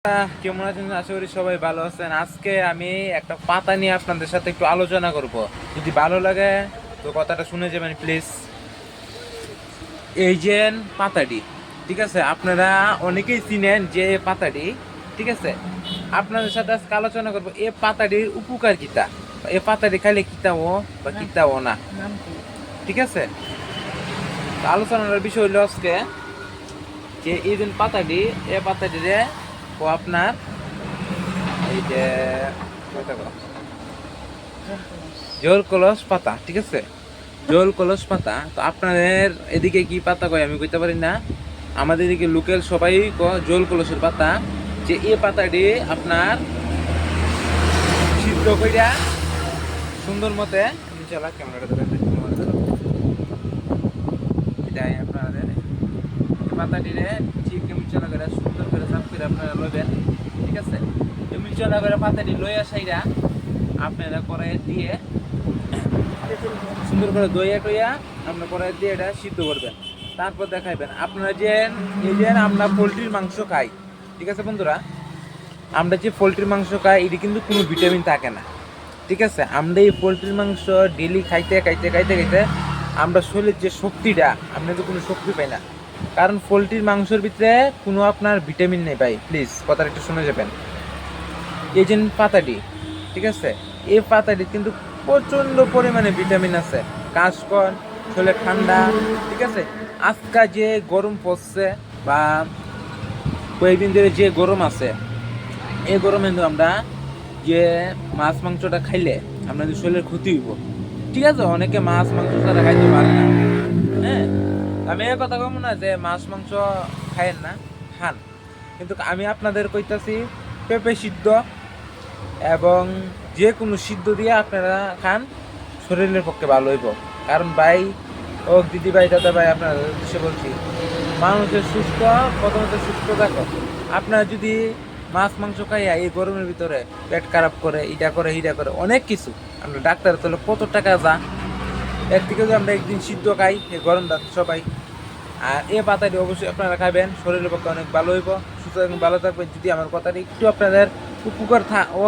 কেমন আছেন? আশা করি সবাই ভালো আছেন। আজকে আমি একটা পাতা নিয়ে আপনাদের সাথে একটু আলোচনা করব। যদি ভালো লাগে তো কথাটা শুনে যাবেন প্লিজ। এই যে পাতাটি, ঠিক আছে, আপনারা অনেকেই চিনেন যে এই পাতাটি, ঠিক আছে। আপনাদের সাথে আজকে আলোচনা করব এই পাতাটির উপকার কিতা, এই পাতাটি খাইলে কিতাও বা কিতাও না, ঠিক আছে। তো আলোচনার বিষয় হলো আজকে যে এই যে পাতাটি, এই পাতাটিরে ও আপনার এই যে জল কলস পাতা, ঠিক আছে, জল কলস পাতা। তো আপনাদের এদিকে কি পাতা কয় আমি কইতে পারি না, আমাদের এদিকে লোকাল সবাই জল কলসের পাতা। যে এই পাতাটি আপনার সিদ্ধ কইরা সুন্দর মতে চালা ক্যামেরাটা এটাই আপনাদের এই পাতাটিরে ঠিক চালা করে সুন্দর করে সাফ করে আপনারা লইবেন, ঠিক আছে। চালা করে পাতাটি লইয়া সাইরা আপনারা কড়াইয়ে দিয়ে সুন্দর করে দইয়া টইয়া আপনার কড়াই দিয়ে এটা সিদ্ধ করবেন। তারপর দেখাইবেন আপনারা যে এই যে আমরা পোলট্রির মাংস খাই, ঠিক আছে বন্ধুরা, আমরা যে পোলট্রির মাংস খাই এটি কিন্তু কোনো ভিটামিন থাকে না, ঠিক আছে। আমরা এই পোলট্রির মাংস ডেলি খাইতে খাইতে খাইতে খাইতে আমরা শরীরের যে শক্তিটা, আমরা তো কোনো শক্তি পাই না, কারণ পোলট্রির মাংসের ভিতরে কোনো আপনার ভিটামিন নেই ভাই। প্লিজ কথাটা একটু শুনে যাবেন। এই যে পাতাটি, ঠিক আছে, এই পাতাটি কিন্তু প্রচন্ড পরিমাণে ভিটামিন আছে। কাশকন, শরীরে ঠান্ডা, ঠিক আছে। আজকা যে গরম পড়ছে বা কয়েকদিন ধরে যে গরম আছে, এই গরমে কিন্তু আমরা যে মাছ মাংসটা খাইলে আপনাদের শরীরের ক্ষতি হইব, ঠিক আছে। অনেকে মাছ মাংস ছাড়া খাইতে পারে না, হ্যাঁ। আমি এই কথা কম না যে মাছ মাংস খাইেন না, খান, কিন্তু আমি আপনাদের কইতাছি পেঁপে সিদ্ধ এবং যে কোনো সিদ্ধ দিয়ে আপনারা খান, শরীরের পক্ষে ভালো হইব। কারণ ভাই ও দিদি ভাই দাদা ভাই আপনাদের উদ্দেশ্যে বলছি, মানুষের সুস্থ প্রথমত সুস্থ থাকো। আপনারা যদি মাছ মাংস খাইয়া এই গরমের ভিতরে পেট খারাপ করে, ইটা করে হিটা করে অনেক কিছু, আমরা ডাক্তার তাহলে কত টাকা যা, এর থেকে যদি আমরা একদিন সিদ্ধ খাই এই গরম দাঁত সবাই। আর এই পাতাটি অবশ্যই আপনারা খাবেন, শরীরের পক্ষে অনেক ভালো হইব, সুস্থ এবং ভালো থাকবেন। যদি আমার কথাটি একটু আপনাদের উপকার ও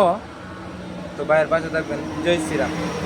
তো ভাইয়ের পাশে থাকবেন। জয় শ্রীরাম।